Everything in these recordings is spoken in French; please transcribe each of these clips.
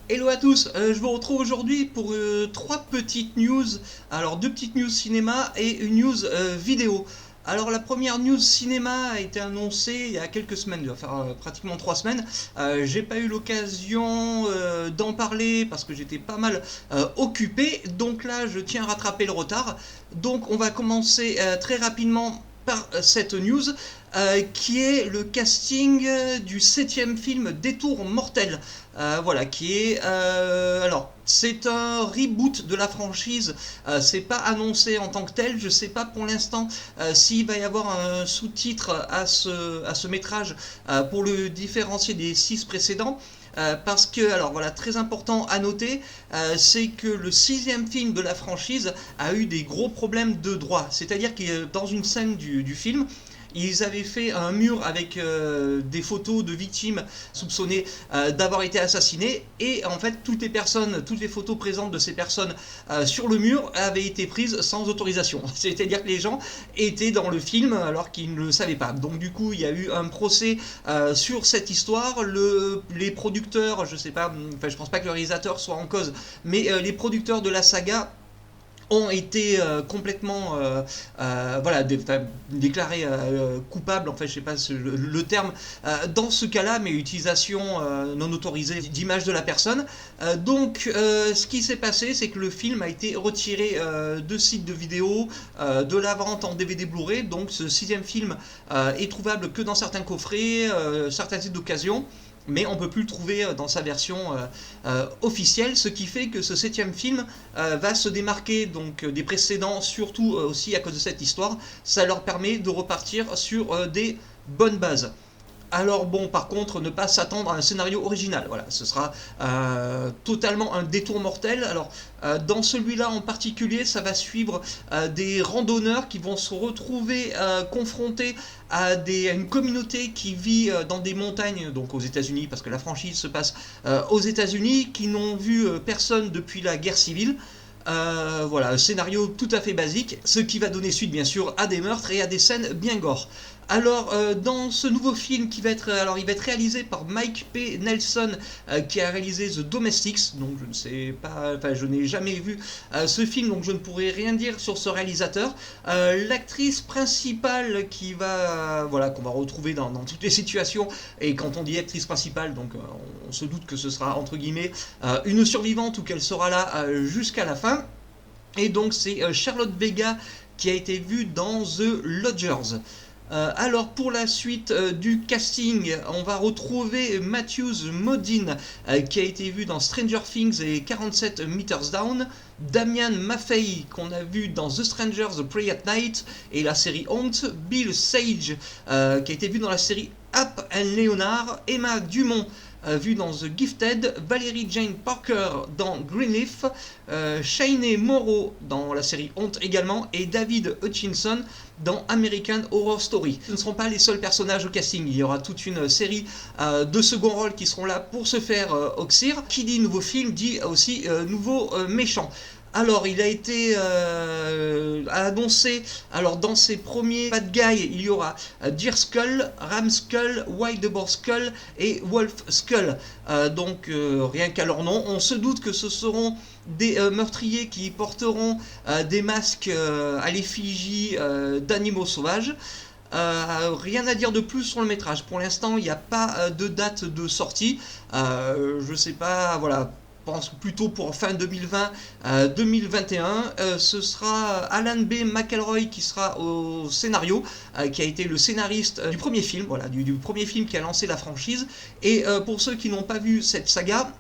Hello à tous, je vous retrouve aujourd'hui pour 3 petites news. Alors 2 petites news cinéma et une news vidéo. Alors la première news cinéma a été annoncée il y a quelques semaines, enfin pratiquement 3 semaines. J'ai pas eu l'occasion d'en parler parce que j'étais pas mal occupé. Donc là je tiens à rattraper le retard. Donc on va commencer très rapidement par cette news qui est le casting du 7e film Détour mortel. Voilà, qui est... alors, c'est un reboot de la franchise, c'est pas annoncé en tant que tel, je sais pas pour l'instant s'il va y avoir un sous-titre à ce métrage pour le différencier des 6 précédents. Parce que, alors voilà, très important à noter, c'est que le 6e film de la franchise a eu des gros problèmes de droit. C'est-à-dire que dans une scène du film, ils avaient fait un mur avec des photos de victimes soupçonnées d'avoir été assassinées, et en fait toutes les photos présentes de ces personnes sur le mur avaient été prises sans autorisation. C'est-à-dire que les gens étaient dans le film alors qu'ils ne le savaient pas. Donc du coup il y a eu un procès sur cette histoire. Les producteurs, je sais pas, enfin je pense pas que le réalisateur soit en cause, mais les producteurs de la saga ont été complètement voilà, déclarés coupables, en fait je sais pas le terme dans ce cas-là, mais utilisation non autorisée d'images de la personne. Donc ce qui s'est passé, c'est que le film a été retiré de sites de vidéos, de la vente en DVD Blu-ray. Donc ce 6e film est trouvable que dans certains coffrets, certains sites d'occasion, mais on ne peut plus le trouver dans sa version officielle, ce qui fait que ce 7e film va se démarquer donc des précédents, surtout aussi à cause de cette histoire. Ça leur permet de repartir sur des bonnes bases. Alors bon, par contre, ne pas s'attendre à un scénario original. Voilà, ce sera totalement un détour mortel. Alors, dans celui-là en particulier, ça va suivre des randonneurs qui vont se retrouver confrontés à une communauté qui vit dans des montagnes, donc aux États-Unis, parce que la franchise se passe aux États-Unis, qui n'ont vu personne depuis la guerre civile. Voilà, un scénario tout à fait basique, ce qui va donner suite bien sûr à des meurtres et à des scènes bien gore. Alors dans ce nouveau film qui va être, il va être réalisé par Mike P. Nelson qui a réalisé The Domestics, donc je ne sais pas, enfin je n'ai jamais vu ce film, donc je ne pourrai rien dire sur ce réalisateur. L'actrice principale qui va, voilà, qu'on va retrouver dans toutes les situations, et quand on dit actrice principale, donc on se doute que ce sera entre guillemets une survivante ou qu'elle sera là jusqu'à la fin. Et donc c'est Charlotte Vega qui a été vue dans The Lodgers. Alors pour la suite du casting, on va retrouver Matthew Modine qui a été vu dans Stranger Things et 47 Meters Down, Damian Maffei qu'on a vu dans The Strangers The Prey at Night et la série Haunt, Bill Sage qui a été vu dans la série Up and Leonard, Emma Dumont vu dans The Gifted, Valerie Jane Parker dans Greenleaf, Shainee Morrow dans la série Haunt également, et David Hutchinson dans American Horror Story. Ce ne seront pas les seuls personnages au casting, il y aura toute une série de second rôles qui seront là pour se faire oxyre. Qui dit nouveau film dit aussi nouveau méchant. Alors, il a été annoncé, alors dans ses premiers Bad Guys, il y aura Deer Skull, Ram Skull, Wild Boar Skull et Wolf Skull. Donc, rien qu'à leur nom, on se doute que ce seront des meurtriers qui porteront des masques à l'effigie d'animaux sauvages. Rien à dire de plus sur le métrage. Pour l'instant, il n'y a pas de date de sortie. Je sais pas, voilà. Pense plutôt pour fin 2020-2021. Ce sera Alan B. McElroy qui sera au scénario, qui a été le scénariste du premier film, voilà, du premier film qui a lancé la franchise. Et pour ceux qui n'ont pas vu cette saga,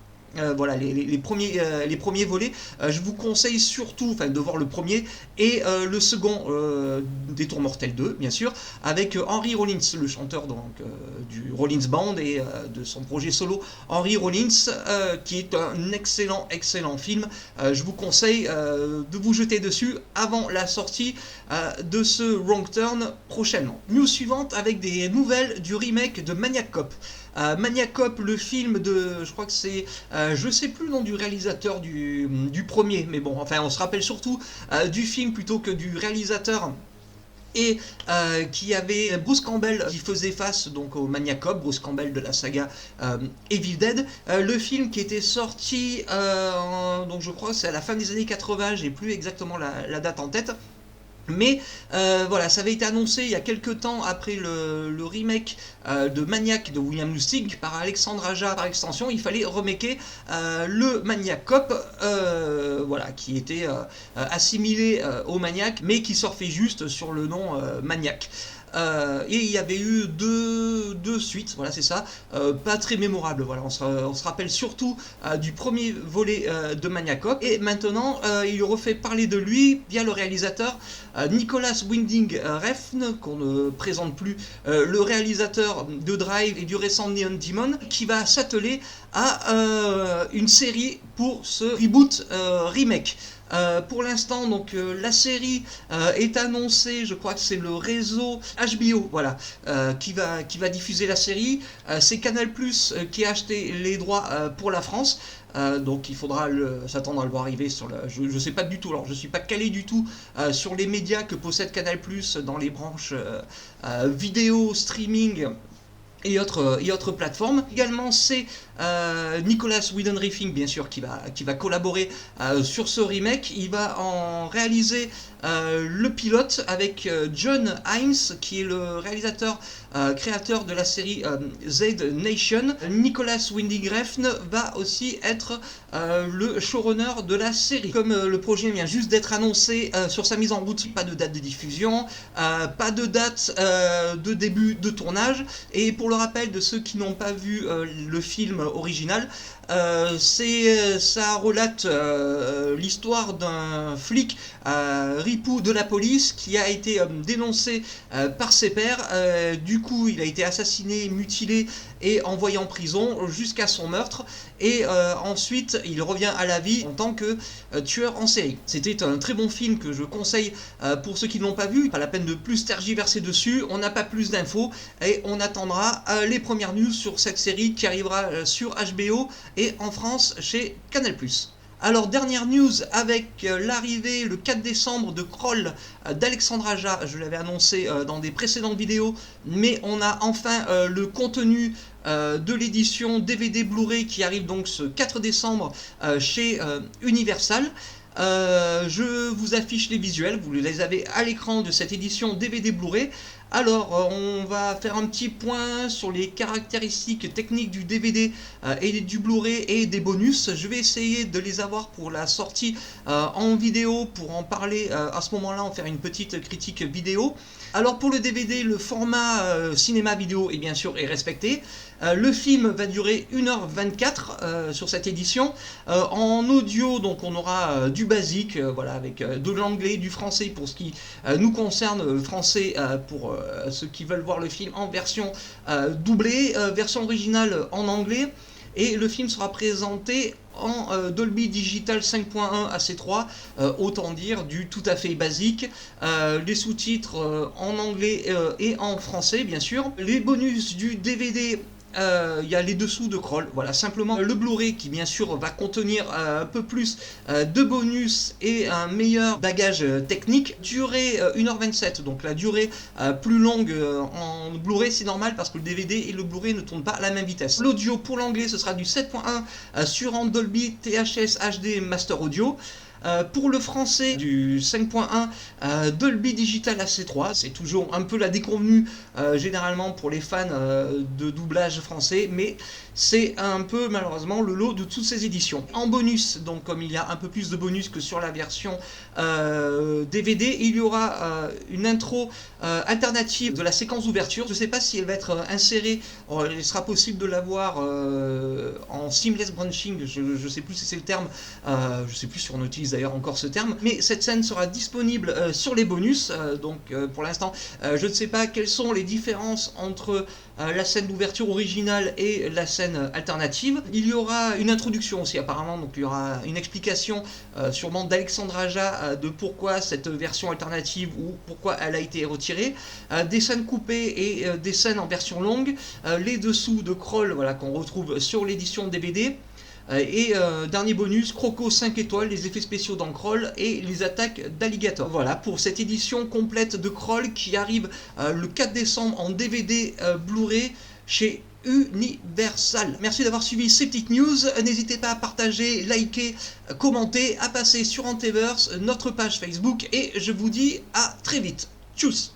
voilà les premiers volets, je vous conseille surtout de voir le premier et le second, Détour mortel 2 bien sûr, avec Henry Rollins, le chanteur donc, du Rollins Band et de son projet solo Henry Rollins, qui est un excellent film. Je vous conseille de vous jeter dessus avant la sortie de ce Wrong Turn prochainement. News suivante avec des nouvelles du remake de Maniac Cop. Maniac Cop, le film de, je crois que c'est, je sais plus le nom du réalisateur du premier, mais bon, enfin on se rappelle surtout du film plutôt que du réalisateur et qui avait Bruce Campbell qui faisait face donc au Maniac Cop, Bruce Campbell de la saga Evil Dead. Le film qui était sorti, donc je crois que c'est à la fin des années 80, j'ai plus exactement la date en tête. Mais voilà, ça avait été annoncé il y a quelques temps après le remake de Maniac de William Lustig par Alexandre Aja par extension. Il fallait remaker le Maniac Cop, voilà, qui était assimilé au Maniac, mais qui surfait juste sur le nom Maniac. Et il y avait eu deux suites, voilà c'est ça, pas très mémorables. Voilà, on se rappelle surtout du premier volet de Maniac Cop. Et maintenant, il refait parler de lui via le réalisateur Nicolas Winding Refn, qu'on ne présente plus, le réalisateur de Drive et du récent Neon Demon, qui va s'atteler à une série pour ce reboot remake. Pour l'instant, donc la série est annoncée, je crois que c'est le réseau HBO, voilà, qui va diffuser la série. C'est Canal+ qui a acheté les droits pour la France. Donc il faudra s'attendre à le voir arriver sur la. Je sais pas du tout, alors je suis pas calé du tout sur les médias que possède Canal+ dans les branches vidéo, streaming et autres plateformes. Également, c'est Nicolas Winding Refn, bien sûr, qui va collaborer sur ce remake. Il va en réaliser le pilote avec John Hines, qui est le réalisateur créateur de la série Z Nation. Nicolas Winding Refn va aussi être le showrunner de la série. Comme le projet vient juste d'être annoncé sur sa mise en route, pas de date de diffusion, pas de date de début de tournage. Et pour le rappel de ceux qui n'ont pas vu le film original, ça relate l'histoire d'un flic ripou de la police qui a été dénoncé par ses pairs. Du coup, il a été assassiné, mutilé et envoyé en prison jusqu'à son meurtre. Et ensuite, il revient à la vie en tant que tueur en série. C'était un très bon film que je conseille pour ceux qui ne l'ont pas vu. Pas la peine de plus tergiverser dessus. On n'a pas plus d'infos et on attendra les premières news sur cette série qui arrivera sur HBO et en France chez Canal+. Alors, dernière news avec l'arrivée le 4 décembre de Crawl d'Alexandre Aja. Je l'avais annoncé dans des précédentes vidéos, mais on a enfin le contenu de l'édition DVD Blu-ray qui arrive donc ce 4 décembre chez Universal. Je vous affiche les visuels, vous les avez à l'écran de cette édition DVD Blu-ray. Alors, on va faire un petit point sur les caractéristiques techniques du DVD et du Blu-ray et des bonus. Je vais essayer de les avoir pour la sortie en vidéo, pour en parler à ce moment-là, en faire une petite critique vidéo. Alors pour le DVD, le format cinéma vidéo est bien sûr respecté. Le film va durer 1h24 sur cette édition. En audio, donc on aura du basique, voilà, avec de l'anglais, du français pour ce qui nous concerne, français pour ceux qui veulent voir le film en version doublée, version originale en anglais. Et le film sera présenté en Dolby Digital 5.1 AC3, autant dire du tout à fait basique. Les sous-titres en anglais et en français, bien sûr. Les bonus du DVD. Il y a les dessous de Crawl, voilà, simplement le Blu-ray qui bien sûr va contenir un peu plus de bonus et un meilleur bagage technique. Durée 1h27, donc la durée plus longue en Blu-ray, c'est normal parce que le DVD et le Blu-ray ne tournent pas à la même vitesse. L'audio pour l'anglais, ce sera du 7.1 sur un Dolby THS HD Master Audio. Pour le français, du 5.1 Dolby Digital AC3, c'est toujours un peu la déconvenue généralement pour les fans de doublage français, mais c'est un peu malheureusement le lot de toutes ces éditions. En bonus, donc comme il y a un peu plus de bonus que sur la version DVD, il y aura une intro alternative de la séquence d'ouverture. Je ne sais pas si elle va être insérée, il sera possible de la voir en seamless branching, je ne sais plus si c'est le terme, je ne sais plus si on utilise d'ailleurs encore ce terme, mais cette scène sera disponible sur les bonus, donc pour l'instant je ne sais pas quelles sont les différences entre la scène d'ouverture originale et la scène alternative. Il y aura une introduction aussi apparemment, donc il y aura une explication sûrement d'Alexandre Aja de pourquoi cette version alternative ou pourquoi elle a été retirée, des scènes coupées et des scènes en version longue, les dessous de Crawl, voilà, qu'on retrouve sur l'édition DVD. Et dernier bonus, Croco 5 étoiles, les effets spéciaux dans Kroll et les attaques d'Alligator. Voilà pour cette édition complète de Kroll qui arrive le 4 décembre en DVD Blu-ray chez Universal. Merci d'avoir suivi ces petites news. N'hésitez pas à partager, liker, commenter, à passer sur Anteverse, notre page Facebook, et je vous dis à très vite. Tchuss!